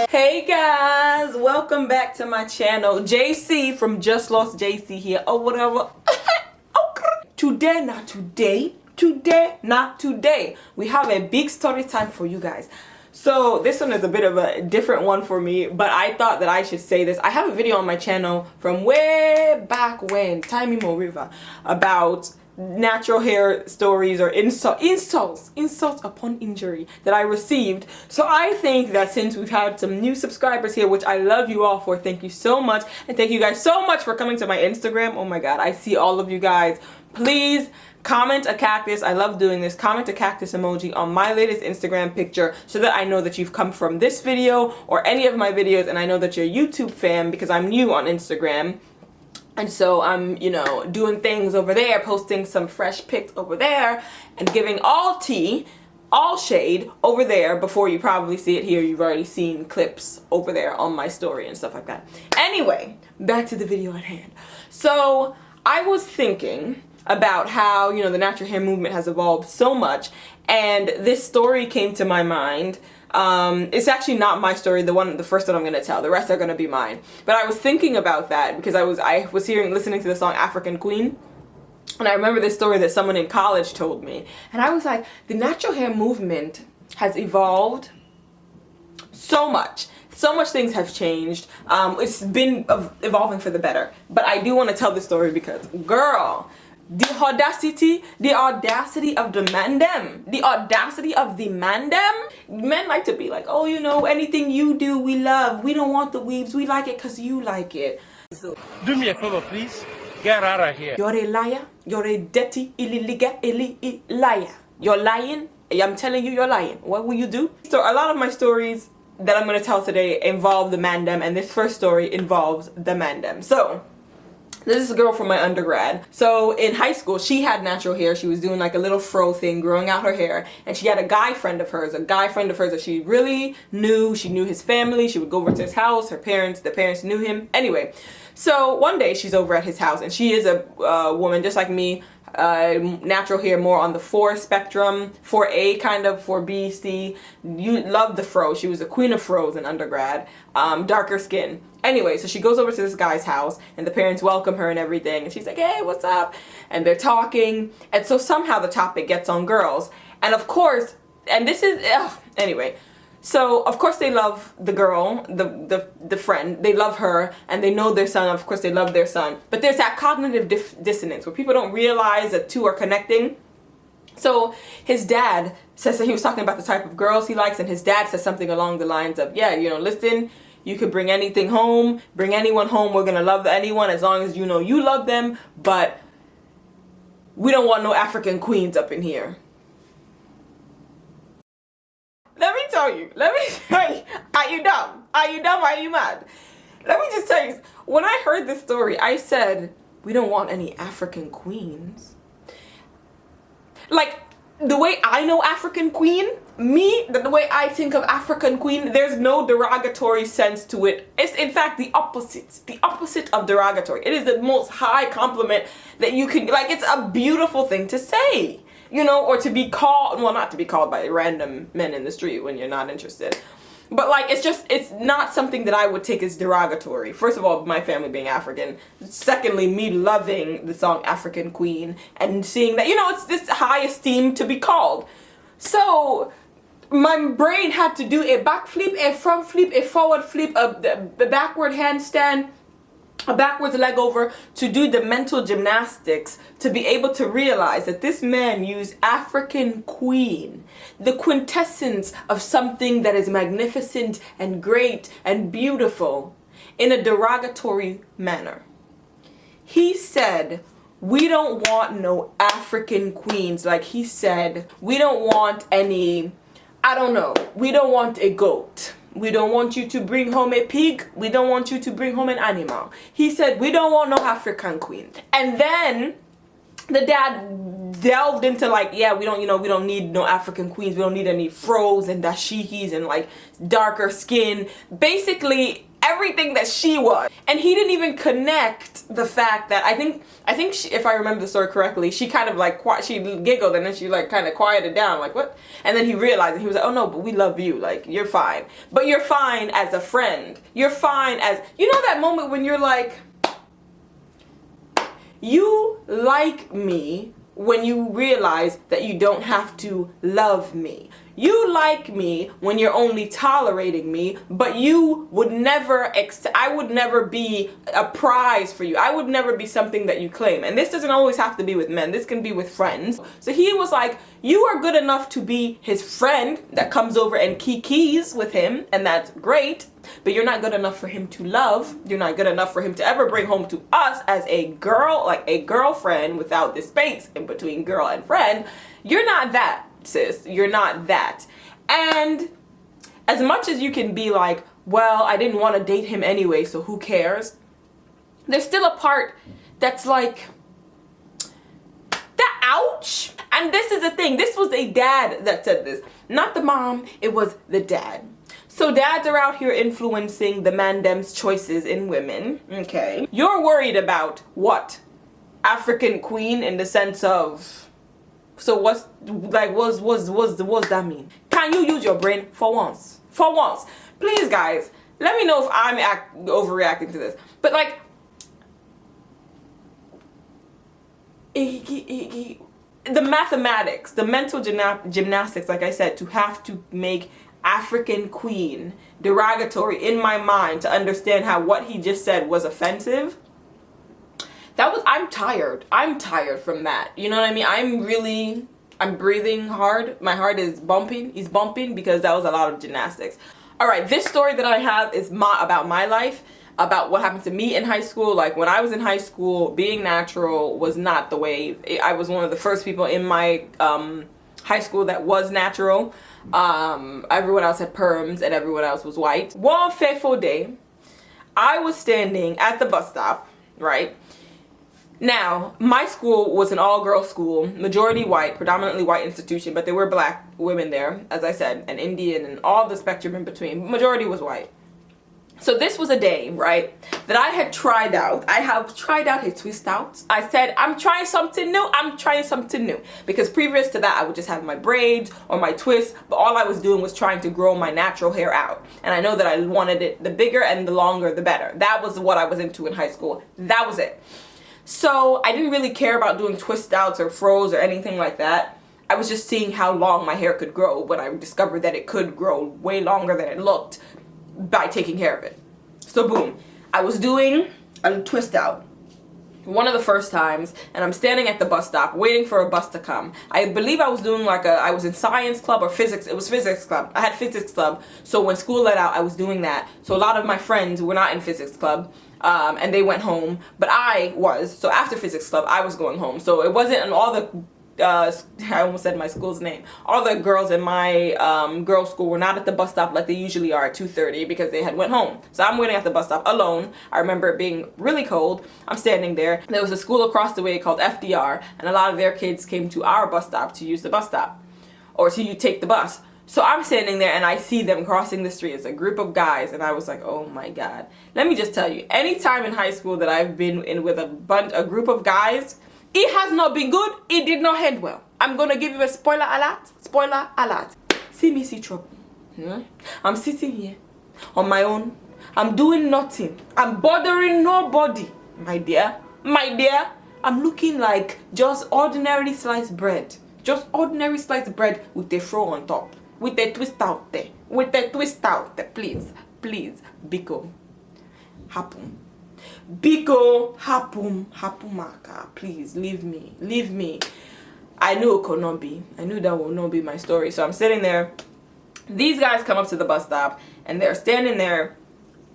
Hey guys, welcome back to my channel. JC from Just Lost JC here, or whatever. Today, not today, we have a big story time for you guys. So this one is a bit of a different one for me, but I thought that I should say this. I have a video on my channel from way back when, Time Imo River, about natural hair stories or insults upon injury that I received. So I think that since we've had some new subscribers here, which I love you all for, thank you so much, and thank you guys so much for coming to my Instagram. Oh my god, I see all of you guys. Please comment a cactus. I love doing this. Comment a cactus emoji on my latest Instagram picture so that I know that you've come from this video or any of my videos, and I know that you're a YouTube fan because I'm new on Instagram. And so I'm, you know, doing things over there, posting some fresh pics over there, and giving all tea, all shade over there before you probably see it here. You've already seen clips over there on my story and stuff like that. Anyway, back to the video at hand. So I was thinking about how, you know, the natural hair movement has evolved so much, and this story came to my mind. It's actually not my story, the first that I'm gonna tell. The rest are gonna be mine. But I was thinking about that because I was listening to the song African Queen, and I remember this story that someone in college told me, and I was like, the natural hair movement has evolved so much. So much things have changed. It's been evolving for the better. But I do want to tell the story because, girl, the audacity of the mandem. The audacity of the mandem. Men like to be like, oh, you know, anything you do, we love. We don't want the weaves. We like it because you like it. So, do me a favor, please. Get out of here. You're a liar. You're a dirty, liar. You're lying. I'm telling you, you're lying. What will you do? So a lot of my stories that I'm going to tell today involve the mandem, and this first story involves the mandem. So this is a girl from my undergrad. So in high school, she had natural hair. She was doing like a little fro thing, growing out her hair. And she had a guy friend of hers that she really knew. She knew his family. She would go over to his house. The parents knew him. Anyway, so one day she's over at his house, and she is a woman just like me. Natural hair more on the 4 spectrum, 4A kind of, 4B, C. You love the fro. She was a queen of fros in undergrad. Darker skin. Anyway, so she goes over to this guy's house, and the parents welcome her and everything, and she's like, hey, what's up? And they're talking, and so somehow the topic gets on girls. And of course, and this is, anyway, so of course they love the girl, the friend, they love her, and they know their son, of course they love their son. But there's that cognitive dissonance where people don't realize that two are connecting. So his dad says that he was talking about the type of girls he likes, and his dad says something along the lines of, yeah, you know, listen, you could bring anything home, bring anyone home, we're gonna love anyone as long as you know you love them, but we don't want no African queens up in here. Let me tell you, are you dumb? Are you dumb? Are you mad? Let me just tell you, when I heard this story, I said, we don't want any African queens. Like, the way I know African queen, the way I think of African queen, there's no derogatory sense to it. It's in fact the opposite of derogatory. It is the most high compliment that you can, like, it's a beautiful thing to say. You know, or to be called, well, not to be called by random men in the street when you're not interested. But like, it's not something that I would take as derogatory. First of all, my family being African. Secondly, me loving the song African Queen and seeing that, you know, it's this high esteem to be called. So my brain had to do a back flip, a front flip, a forward flip, a backward handstand, a backwards leg over, to do the mental gymnastics to be able to realize that this man used African queen, the quintessence of something that is magnificent and great and beautiful, in a derogatory manner. He said, we don't want no African queens. Like he said, we don't want any, I don't know, we don't want a goat. We don't want you to bring home a pig. We don't want you to bring home an animal. He said, we don't want no African queen. And then the dad delved into like, yeah, we don't need no African queens. We don't need any fros and dashikis and like darker skin. Basically, everything that she was. And he didn't even connect the fact that I think she, if I remember the story correctly, she kind of like she giggled and then she like kind of quieted down, like what? And then he realized and he was like, oh no, but we love you, like you're fine. But you're fine as a friend. You're fine as, you know that moment when you're like, you like me when you realize that you don't have to love me. You like me when you're only tolerating me, but you would never, I would never be a prize for you. I would never be something that you claim. And this doesn't always have to be with men. This can be with friends. So he was like, you are good enough to be his friend that comes over and kikis with him, and that's great. But you're not good enough for him to love. You're not good enough for him to ever bring home to us as a girl, like a girlfriend without the space in between girl and friend. You're not that, sis. You're not that. And as much as you can be like, well, I didn't want to date him anyway, so who cares? There's still a part that's like, that ouch. And this is the thing. This was a dad that said this. Not the mom. It was the dad. So dads are out here influencing the mandem's choices in women, okay? You're worried about what? African queen in the sense of, so what's, like, what's that mean? Can you use your brain for once? For once. Please, guys, let me know if I'm overreacting to this. But like, the mathematics, the mental gymnastics, like I said, to have to make African queen derogatory in my mind to understand how what he just said was offensive. That was, I'm tired from that, you know what I mean? I'm breathing hard, my heart is bumping, he's bumping, because that was a lot of gymnastics. All right, this story that I have is about my life, about what happened to me in high school. Like when I was in high school, being natural was not the way. I was one of the first people in my high school that was natural. Everyone else had perms and everyone else was white. One fateful day, I was standing at the bus stop, right? Now, my school was an all-girls school, majority white, predominantly white institution, but there were black women there, as I said, and Indian and all the spectrum in between. Majority was white. So this was a day, right, that I had tried out. I have tried out a twist out. I said, I'm trying something new. I'm trying something new. Because previous to that, I would just have my braids or my twists, but all I was doing was trying to grow my natural hair out. And I know that I wanted it, the bigger and the longer, the better. That was what I was into in high school. That was it. So I didn't really care about doing twist outs or froze or anything like that. I was just seeing how long my hair could grow when I discovered that it could grow way longer than it looked by taking care of it. So boom, I was doing a twist out one of the first times, and I'm standing at the bus stop waiting for a bus to come. I believe I was doing like I was in science club or physics. It was physics club. I had physics club. So when school let out, I was doing that. So a lot of my friends were not in physics club. And they went home, but I was. So after physics club, I was going home. So it wasn't, and all the I almost said my school's name. All the girls in my girls' school were not at the bus stop like they usually are at 2:30 because they had went home. So I'm waiting at the bus stop alone. I remember it being really cold. I'm standing there. There was a school across the way called FDR, and a lot of their kids came to our bus stop to use the bus stop, or to take the bus. So I'm standing there and I see them crossing the street. It's a group of guys, and I was like, oh my God. Let me just tell you, any time in high school that I've been in with a group of guys, it has not been good. It did not end well. I'm going to give you a spoiler alert. Spoiler alert. See me see trouble. I'm sitting here on my own. I'm doing nothing. I'm bothering nobody. My dear. My dear. I'm looking like just ordinary sliced bread. Just ordinary sliced bread with a fro on top. With a twist out there. With a twist out there. Please. Please. Biko. Happen. Biko. Happen. Hapumaka. Please. Leave me. Leave me. I knew it could not be. I knew that would not be my story. So I'm sitting there. These guys come up to the bus stop. And they're standing there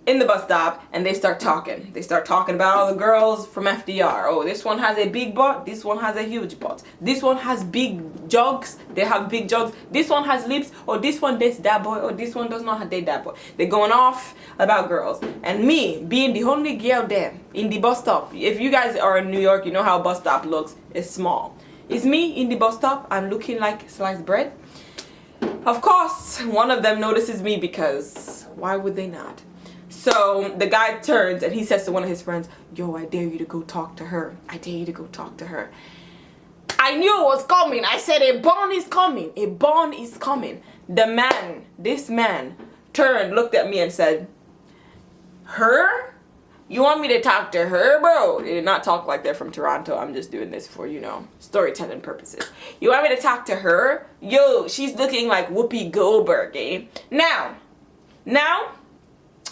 in the bus stop, and they start talking. They start talking about all the girls from FDR. Oh, this one has a big butt. This one has a huge butt. This one has big jugs. They have big jugs. This one has lips. Or this one dates that boy. Or this one does not date that boy. They're going off about girls. And me, being the only girl there in the bus stop. If you guys are in New York, you know how a bus stop looks. It's small. It's me in the bus stop. I'm looking like sliced bread. Of course, one of them notices me because why would they not? So the guy turns and he says to one of his friends, yo, I dare you to go talk to her. I dare you to go talk to her. I knew it was coming. I said, a bond is coming. A bond is coming. This man turned, looked at me and said, her? You want me to talk to her, bro? They did not talk like they're from Toronto. I'm just doing this for, storytelling purposes. You want me to talk to her? Yo, she's looking like Whoopi Goldberg, eh? Now,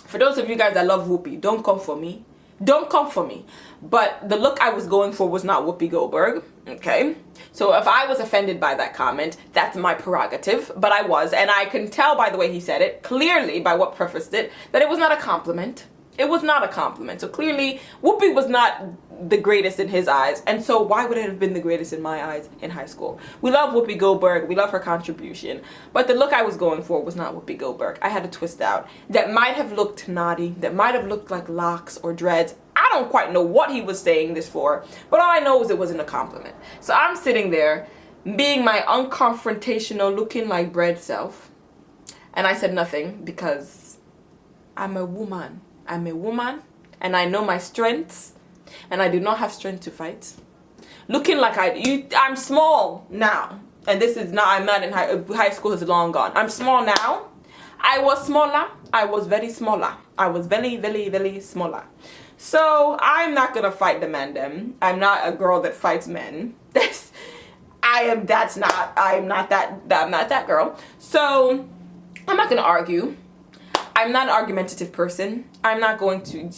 for those of you guys that love Whoopi, don't come for me. Don't come for me. But the look I was going for was not Whoopi Goldberg, okay? So if I was offended by that comment, that's my prerogative, but I was. And I can tell by the way he said it, clearly by what prefaced it, that it was not a compliment. It was not a compliment. So clearly, Whoopi was not the greatest in his eyes. And so why would it have been the greatest in my eyes in high school? We love Whoopi Goldberg. We love her contribution. But the look I was going for was not Whoopi Goldberg. I had to twist out. That might have looked naughty. That might have looked like locks or dreads. I don't quite know what he was saying this for. But all I know is it wasn't a compliment. So I'm sitting there being my unconfrontational, looking like bread self. And I said nothing because I'm a woman. I'm a woman and I know my strengths and I do not have strength to fight. Looking like I'm small now, and this is not, I'm not in high school is long gone. I'm small now. I was smaller. I was very smaller. I was very, very, very smaller. So I'm not gonna fight the man them. I'm not a girl that fights men. I'm not that girl. So I'm not gonna argue. I'm not an argumentative person. I'm not going to.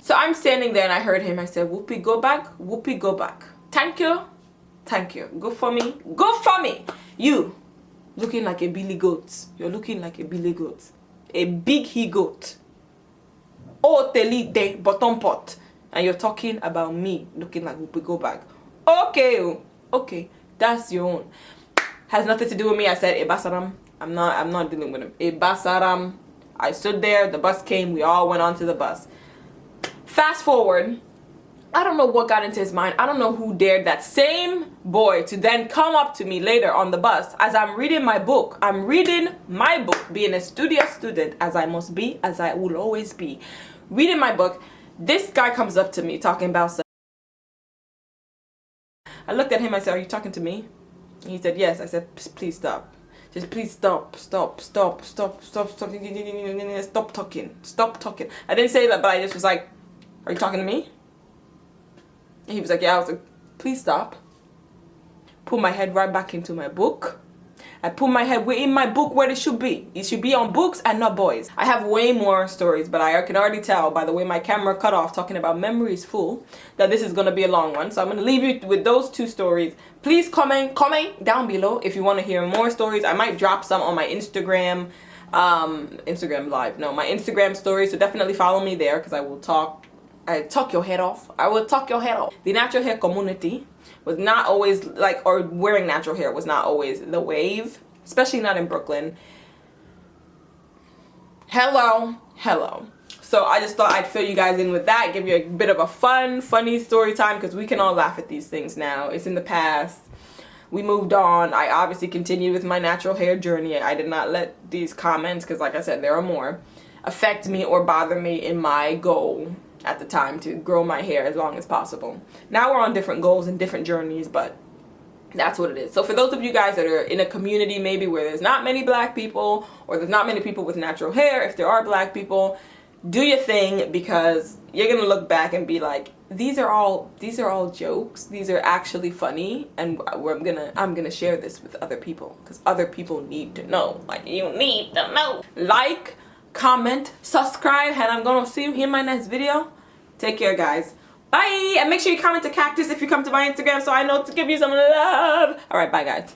So I'm standing there and I heard him. I said, Whoopi, go back. Whoopi, go back. Thank you. Thank you. Go for me. Go for me. You looking like a billy goat. You're looking like a billy goat. A big he goat. Oh, teli de bottom pot. And you're talking about me looking like Whoopi, go back. Okay. Okay. That's your own. Has nothing to do with me. I said, Ebasaram. I'm not dealing with him. Ebasaram. I stood there, the bus came, we all went onto the bus. Fast forward, I don't know what got into his mind. I don't know who dared that same boy to then come up to me later on the bus as I'm reading my book. I'm reading my book, being a studious student as I must be, as I will always be. Reading my book, this guy comes up to me talking about something. I looked at him, I said, are you talking to me? And he said, yes. I said, please stop. Just please stop talking. Stop talking. I didn't say that, but I just was like, are you talking to me? And he was like, yeah. I was like, please stop. Put my head right back into my book. I put my head in my book where it should be. It should be on books and not boys. I have way more stories, but I can already tell by the way my camera cut off talking about memories full that this is going to be a long one. So I'm going to leave you with those two stories. Please comment down below if you want to hear more stories. I might drop some on my Instagram live. No, my Instagram story. So definitely follow me there because I talk your head off. I will talk your head off. The natural hair community was not always like, or wearing natural hair was not always the wave, especially not in Brooklyn. Hello. So I just thought I'd fill you guys in with that, give you a bit of a funny story time because we can all laugh at these things now. It's in the past. We moved on. I obviously continued with my natural hair journey. I did not let these comments, because like I said, there are more, affect me or bother me in my goal at the time to grow my hair as long as possible. Now we're on different goals and different journeys, but that's what it is. So for those of you guys that are in a community maybe where there's not many black people or there's not many people with natural hair, if there are black people, do your thing, because you're gonna look back and be like, these are all jokes. These are actually funny, and I'm gonna share this with other people because other people need to know. Like, you need to know. Like, comment, subscribe, and I'm gonna see you in my next video. Take care, guys. Bye. And make sure you comment to Cactus if you come to my Instagram so I know to give you some love. All right, bye, guys.